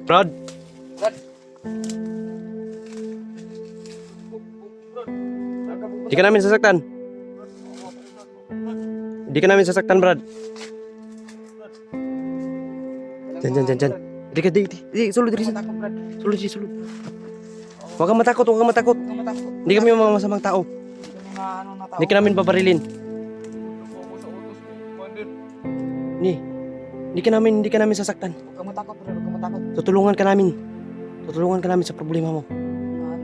Brad, Brad. di ka namin sasaktan. Di ka namin sasaktan, Brad. Diyan. Di ka, di, sulod diri. Takot, Brad. Sulod. Huwag kang matakot, huwag kang matakot. Huwag kang matakot. Hindi kami mga masamang tao. Hindi kami mga ano na tao. Hindi ka namin babarilin. Ako sa utos mo, Commander. Hindi ka namin sasaktan. Huwag kang matakot, Brad. Huwag kang matakot. Tutulungan ka namin. Tutulungan ka namin sa problema mo.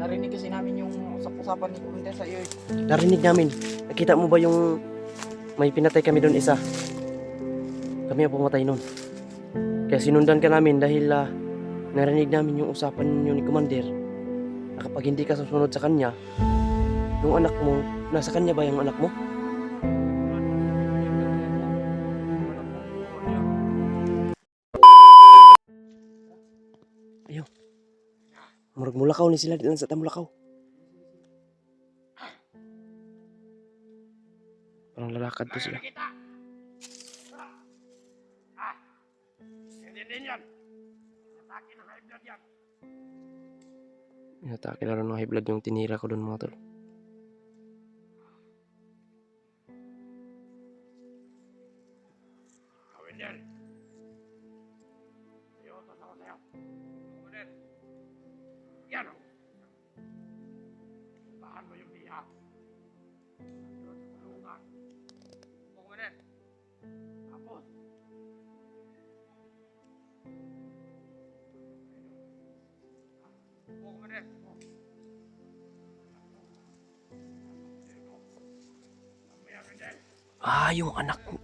Narinig kasi namin yung usap-usapan ni Commander sa iyo. Narinig namin. Nakita mo ba yung may pinatay kami doon isa? Kami ang pumatay noon. Kaya sinundan ka namin dahil narinig namin yung usapan ninyo ni Commander na kapag hindi ka susunod sa kanya, yung anak mo, nasa kanya ba yung anak mo? Ayaw. Murag mulakaw ni sila din sa tamulakaw. Parang lalakad to sila. Inatake na rin ng high blood yung tinira ko doon, mga tol.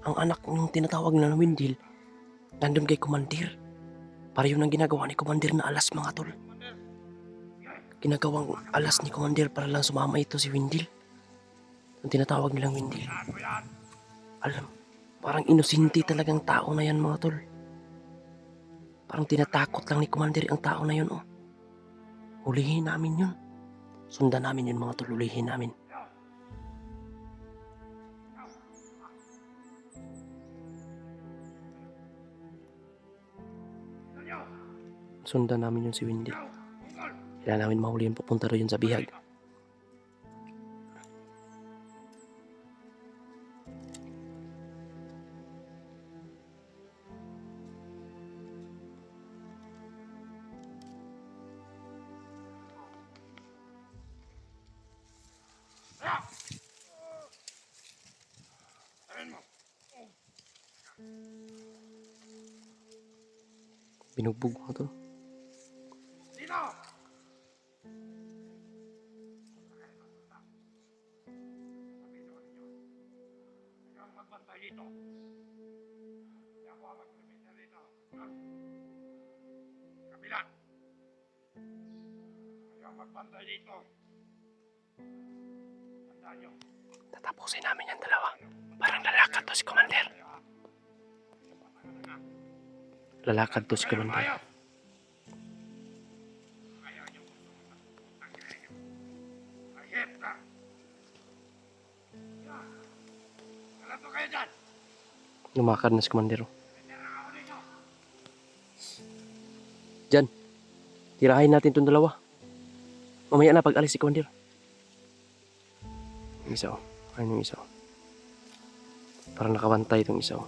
Ang anak ng tinatawag na Windil, nandun kay Commander. Para yun ang ginagawa ni Commander na alas, mga tol. Ginagawang alas ni Commander para lang sumama ito si Windil. Ang tinatawag nilang Windil. Alam, parang inosente talagang tao na yan, mga tol. Parang tinatakot lang ni Commander ang tao na yun, oh. Hulihin namin yun. Sundan namin yun, mga tol. Hulihin namin. Sundan namin yun si Windil. Kailangan namin mahuli yun papunta rin yun sa bihag. Binugbog mo to. Dito. Hindi ako mag-permita dito. Kabila. Ayaw magbantay dito. Tandaan nyo. Tatapusin namin yung dalawa. Parang lalakad to si Commander. Lalakad to si Commander. Ayaw nyo. Ahit ka. Alam mo kayo dyan. Lumakad na si Commander. Diyan. Tirahin natin itong dalawa. Mamaya na pag-alis si Commander. Yung isa, oh. Ayun yung isa, oh. Parang nakabantay itong isa, oh.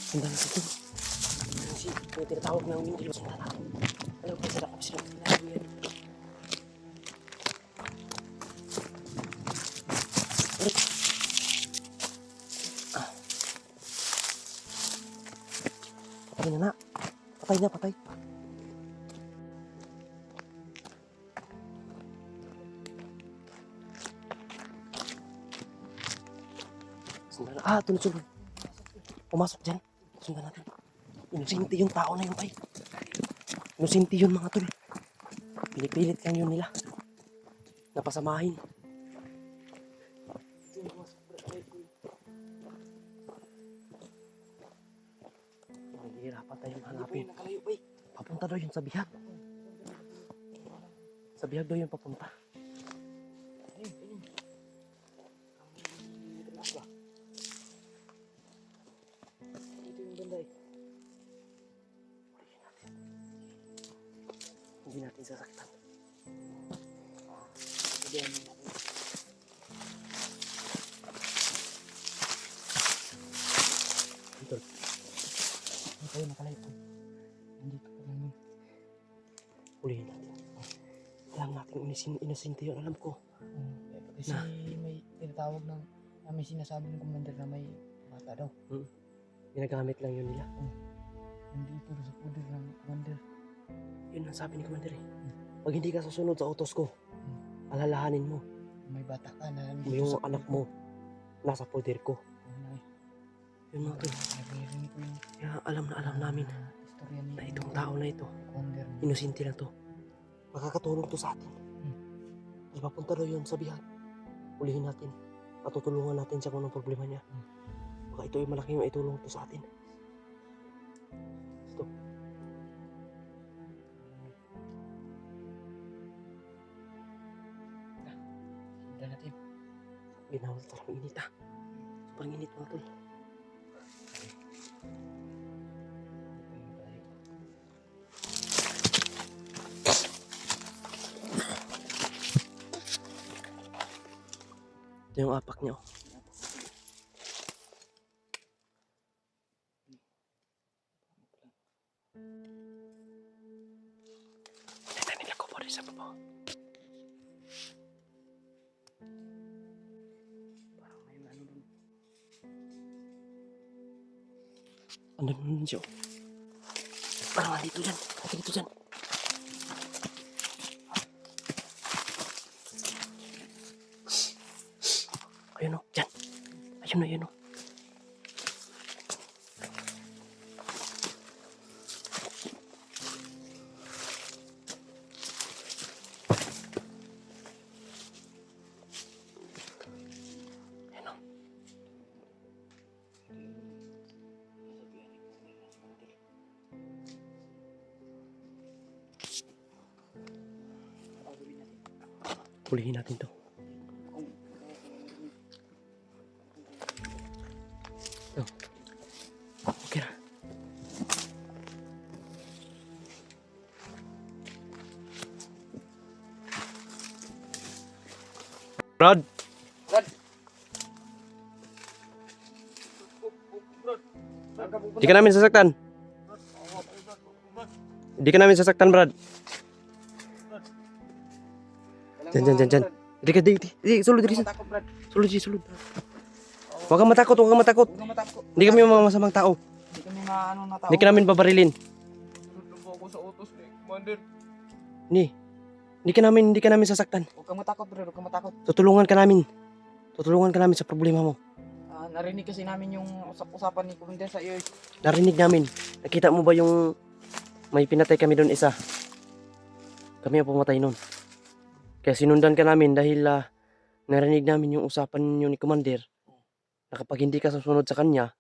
Sundan natin ito. Yung tinatawag ng Windil. Sundan natin. Alam ko sila kung sila pinagawa yan. Patay na. Patay. Sundan na. Tunod. Pumasok dyan. Sundan natin. Inosente yung tao na yun, tay. Inosente yun, mga tol. Pinipilit lang yun nila. Napasamahin. tayong Hindi po hanapin. yun nakalayo, bay. Papunta daw yun sa bihag. Sa bihag daw yun papunta. Ayun, ayun. Tumaas ba? Ito yung banda eh. Hindi natin sasaktan. Sabihan mo natin. Idol, Hindi kayo nakalayo po. Nandito pa lang yun. hulihin natin. Alam natin inosente yun, alam ko. Kasi may tinatawag ng may sinasabi ng commander na may bata daw. Ginagamit lang yun nila. Nandito sa puder ng commander. Yun ang sabi ni Commander eh. Pag hindi ka susunod sa utos ko, alalahanin mo. May bata ka na Yung anak mo, nasa poder ko. Ano eh. Yun mga tol. Naririnig ko yung Kaya alam na alam namin istorya ni na itong tao na ito, commander. inosente lang to. Makakatulong to sa atin. Dahil papunta daw yun sa bihag. Ulihin natin. Patutulungan natin siya kung anong problema niya. Baka ito ay malaking maitulong to sa atin. Ito. Sundan natin. Ginawal talagang init ah. Sobrang init mga tol. Ito yung tayo. Ito yung apak niya oh. Ito nila ko po rin sa baba. Parang may ano dun. Ano nun siya? Parang nandito dyan. Nandito dyan. Ayun o, dyan. Ayun o, ayun o. Ayun o. Hulihin natin to. Okay na. Brad! Brad! Di ka namin sasaktan. Di ka namin sasaktan, Brad. Dyan. Di ka, di, sulod diri. Matakot, Brad. Sulod. Huwag kang matakot, huwag kang matakot. Huwag na matakot. Hindi kami mga masamang tao. Hindi kami maano na tao. Hindi ka namin babarilin. Sunod na po ako sa utos ni Commander. Hindi ka namin sasaktan. Huwag kang matakot, Brad. Huwag kang matakot. Tutulungan ka namin. Tutulungan ka namin sa problema mo. Narinig kasi namin yung usap-usapan ni commander sa iyo. Narinig namin. Nakita mo ba yung may pinatay kami doon isa? Kami ang pumatay noon. Kaya sinundan ka namin dahil narinig namin yung usapan niyo ni Commander na kapag hindi ka susunod sa kanya,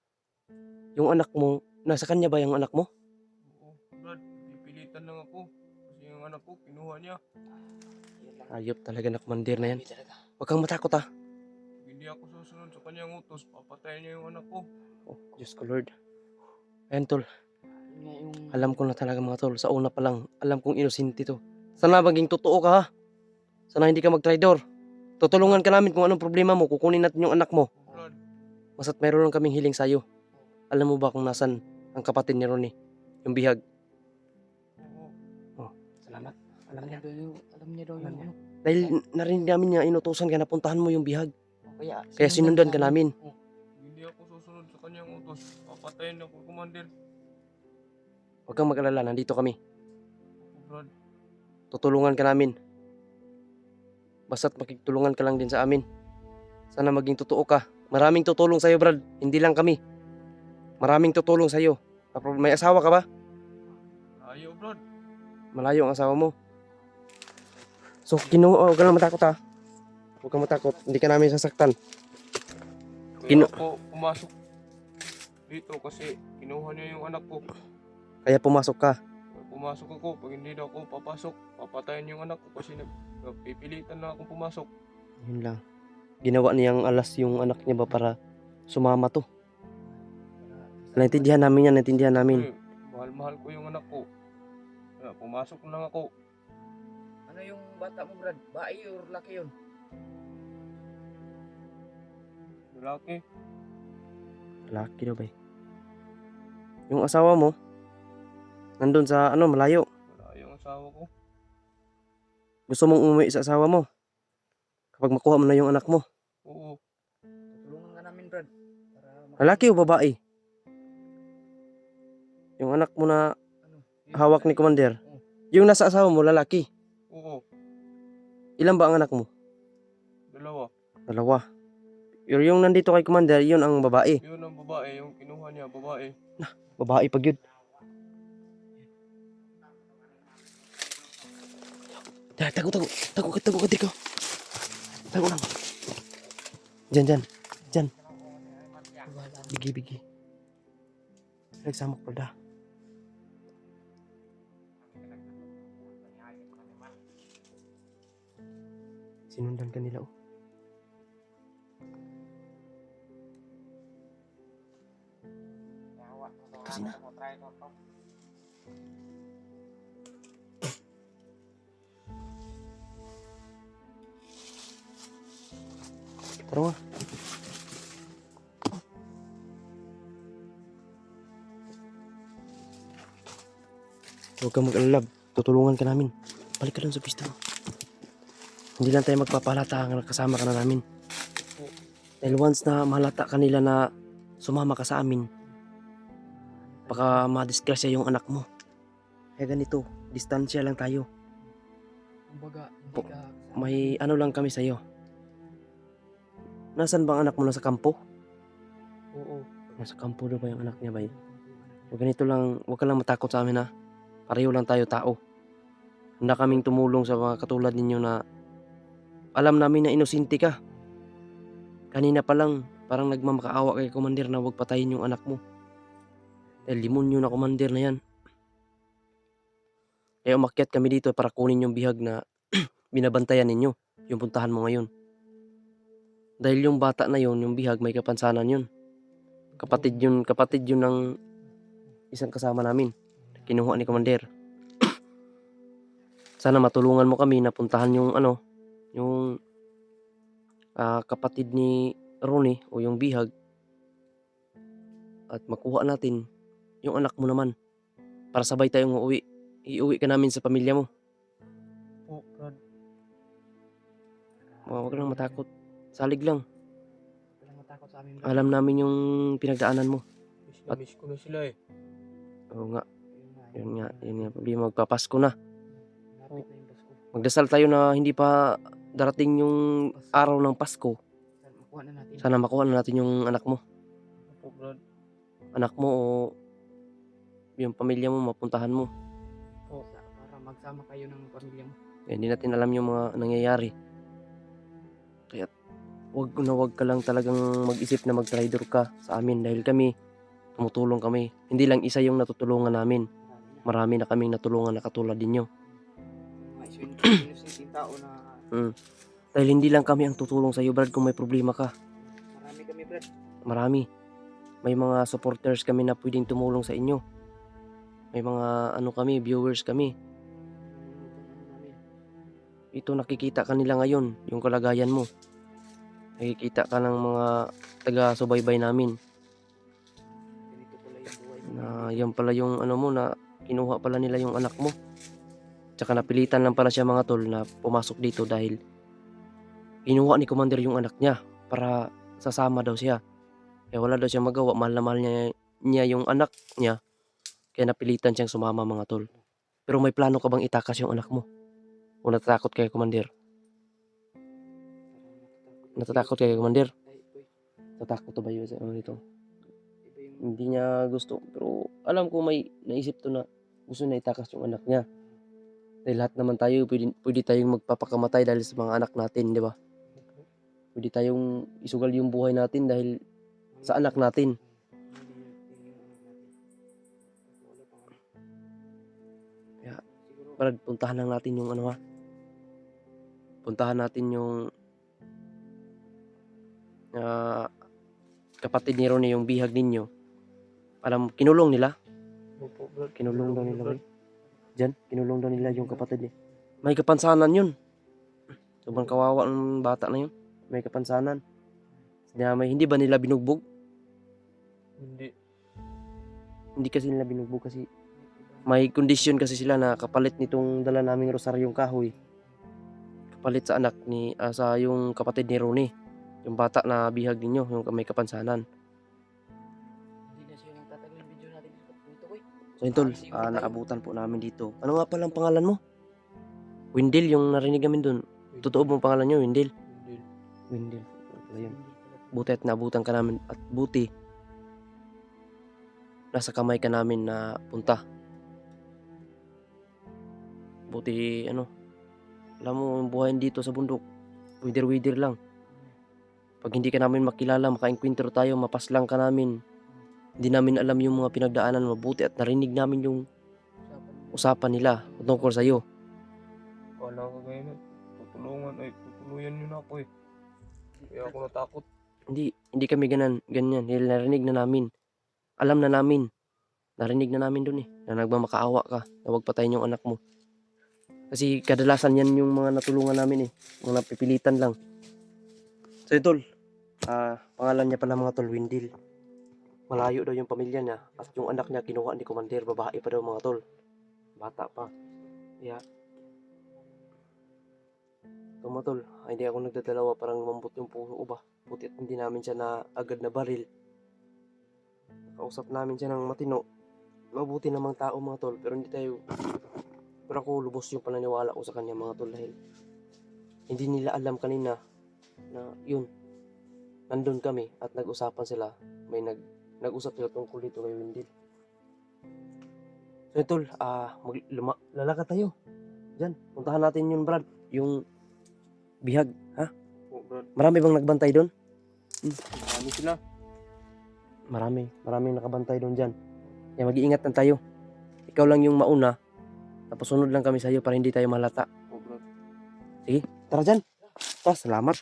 yung anak mo, nasa kanya ba yung anak mo? Oo, Brad, pipilitan lang ako. Kasi yung anak ko, kinuha niya. Ayop talaga na Commander na yan. Huwag kang matakot ah. Pag hindi ako susunod sa kanyang utos, papatayin niya yung anak ko. Oh, Diyos ko Lord. Ayan tol, Yun nga yung alam ko na talaga mga tol, sa una pa lang, alam kong inosente to. Sana maging totoo ka ha. Sana hindi ka mag-traitor. Tutulungan ka namin kung anong problema mo, kukunin natin yung anak mo. Brad, Basta't mayroon kaming hiling sa'yo. Alam mo ba kung nasan ang kapatid ni Ronnie? Yung bihag. oo. Salamat. Alam niya. alam niya daw Alam yung niya. ano. Dahil narinig namin niya, inutusan ka na puntahan mo yung bihag. Kaya sinundan ka namin. Pag hindi ako susunod sa kanyang utos, papatayin ako, Commander. Huwag kang mag-alala, nandito kami. Oo, Brad. Tutulungan ka namin. Basta't makikitulungan ka lang din sa amin. Sana maging totoo ka. Maraming tutulong sa'yo, Brad. Hindi lang kami. Maraming tutulong sa'yo. May asawa ka ba? Ayaw, Brad. Malayo ang asawa mo. So, huwag ka lang matakot ha. Huwag kang matakot. Hindi ka namin sasaktan. Kaya ako pumasok dito kasi kinuha niya yung anak ko. Kaya pumasok ka. Pumasok ako, pag hindi daw ako papasok, papatayin yung anak ko kasi nagpipilitan na akong pumasok. Yun lang. Ginawa niyang alas yung anak niya ba para sumama to. Naintindihan namin yan, naintindihan namin. Kasi mahal-mahal ko yung anak ko. Kaya pumasok lang ako. Ano yung bata mo, Brad? Bae or laki yun? Lalaki. Laki daw ba eh. Yung asawa mo, nandun sa malayo. Wala yung asawa ko. Gusto mong umuwi sa asawa mo. Kapag makuha mo na yung anak mo. Oo. Tutulungan ka namin, Brad. Para Lalaki o babae? Yung anak mo na Ano? hawak ni Commander. Oo. Yung nasa asawa mo, lalaki. Oo. Ilan ba ang anak mo? Dalawa. Dalawa. Pero yung nandito kay Commander, yun ang babae. Yun ang babae, yung kinuha niya, babae. Babae pag yun. Tago ka, Triko. Tago lang. Diyan. Wala. Bigi. Nagsamok pa da. Sinundan ka nila, oh. Kasi na. Tara nga. Huwag kang mag-alala. Tutulungan ka namin. Balik ka lang sa pista mo. Hindi lang tayo magpapalata ang kasama ka na namin. Dahil once na malata kanila na sumama ka sa amin, baka madisgrasya yung anak mo. Kaya ganito, distansya lang tayo. Kumbaga, hindi Po, ka... May ano lang kami sa'yo. Nasaan bang anak mo? Nasa kampo? Oo. Nasa kampo daw ba yung anak niya, bay? O ganito lang, huwag ka lang matakot sa amin, ha? Pareho lang tayo tao. Handa kaming tumulong sa mga katulad ninyo na alam namin na inosente ka. Kanina pa lang, parang nagmamakaawa kay Commander na huwag patayin yung anak mo. Dahil demonyo na Commander na yan. Kaya umakyat kami dito para kunin yung bihag na binabantayan ninyo. Yung puntahan mo ngayon. Dahil yung bata na yun, yung bihag, may kapansanan yun. Kapatid yun ng isang kasama namin. Kinuha ni Commander. Sana matulungan mo kami na puntahan yung yung kapatid ni Ronnie o yung bihag at makuha natin yung anak mo naman para sabay tayong uuwi. Iuwi ka namin sa pamilya mo. Oo, Brad. Huwag ka lang matakot. Salig lang. Huwag ka lang matakot sa amin, Brad. Alam namin yung pinagdaanan mo. Miss ko na sila eh. Oo nga. Yun nga. Problema. Magpapasko na. Lapit na yung Pasko. Magdasal tayo na hindi pa darating yung araw ng Pasko. Makuha na natin. Sana makuha na natin yung anak mo. Opo, Brad. Anak mo o yung pamilya mo, mapuntahan mo. Para magsama kayo ng pamilya mo. Hindi natin alam yung mga nangyayari. Kaya wag ka lang talagang mag-isip na mag-traitor ka sa amin dahil kami, tumutulong kami. Hindi lang isa yung natutulungan namin. Marami na kaming natulungan na katulad ninyo. Mga inusinting tao na Dahil hindi lang kami ang tutulong sa iyo, Brad, kung may problema ka. marami kami, Brad. Marami. May mga supporters kami na pwedeng tumulong sa inyo. May mga viewers kami. Ito nakikita kanila ngayon, yung kalagayan mo. Nakikita ka ng mga taga-subaybay namin. Ganito pala yung buhay mo. Na yan pala yung mo na kinuha pala nila yung anak mo. Tsaka napilitan lang pala siya mga tol na pumasok dito dahil kinuha ni Commander yung anak niya para sasama daw siya. Kaya wala daw siya magawa, mahal na mahal niya yung anak niya. Kaya napilitan siyang sumama mga tol. Pero may plano ka bang itakas yung anak mo? O natatakot kay Commander? Natatakot kay Commander? Natatakot to ba yun sa ito? Hindi niya gusto. Pero alam ko may naisip to na gusto na itakas yung anak niya. Dahil lahat naman tayo, pwede tayong magpapakamatay dahil sa mga anak natin, di ba? Pwede tayong isugal yung buhay natin dahil sa anak natin. Brad, puntahan lang natin yung ano ha. Puntahan natin yung kapatid ni Ronnie, yung bihag ninyo. Alam, kinulong nila. Opo, Brad. Kinulong daw nila, Brad. boy. Diyan, kinulong daw nila yung kapatid eh. May kapansanan yun. Sobrang kawawa ng bata na yun. May kapansanan. Hindi ba nila binugbog? Hindi. Hindi kasi nila binugbog kasi may kondisyon kasi sila na kapalit nitong dala naming rosaryong kahoy. Kapalit sa anak ni sa yung kapatid ni Ronnie. Yung bata na bihag ninyo, yung may kapansanan. Hindi na siya yung tatagal yung video natin dito, Koy. So yun tol, naabutan po namin dito. Ano nga palang pangalan mo? Windel, yung narinig namin dun. Totoo bang pangalan nyo, Windel? Hindi. Windel. Ayun. Buti at naabutan ka namin at buti nasa kamay ka namin na punta. Buti alam mo yung buhay dito sa bundok, wider lang. Pag hindi ka namin makilala, maka-enkwentro tayo, mapaslang ka namin, hindi namin alam yung mga pinagdaanan mo. Buti at narinig namin yung usapan nila tungkol sa'yo. Wala ka ngayon eh. Tutuluyan nyo na ako eh. Kaya ako natakot. Hindi kami ganyan. Dahil narinig na namin. Alam na namin. Narinig na namin dun eh. Na nagmamakaawa ka. Na huwag patayin yung anak mo. Kasi kadalasan yan yung mga natulungan namin eh. Mga napipilitan lang. So tol, pangalan niya pala mga tol, Windil. Malayo daw yung pamilya niya. At yung anak niya kinuha ni Commander. Babae pa daw mga tol. Bata pa. Yeah. So mga tol, hindi ako nagdadalawa, parang mambot yung puso ko ba. Buti at hindi namin siya na agad na baril. Kausap namin siya ng matino. Mabuti namang tao mga tol, pero hindi tayo. Pero ako lubos yung pananiwala ko sa kanya mga tol dahil hindi nila alam kanina na yun. Nandun kami at nag-usapan sila. May nag-usap sila tungkol dito kay Windil. So tol, lalakad tayo. Diyan, puntahan natin yun Brad. Yung bihag, ha? Oh, Brad. Marami bang nagbantay doon? Marami sila. Maraming nakabantay doon dyan. Kaya mag-iingat lang tayo. Ikaw lang yung mauna. Tapos sunod lang kami sa iyo para hindi tayo malata. Oh, Brad. Sige, tara dyan. Salamat.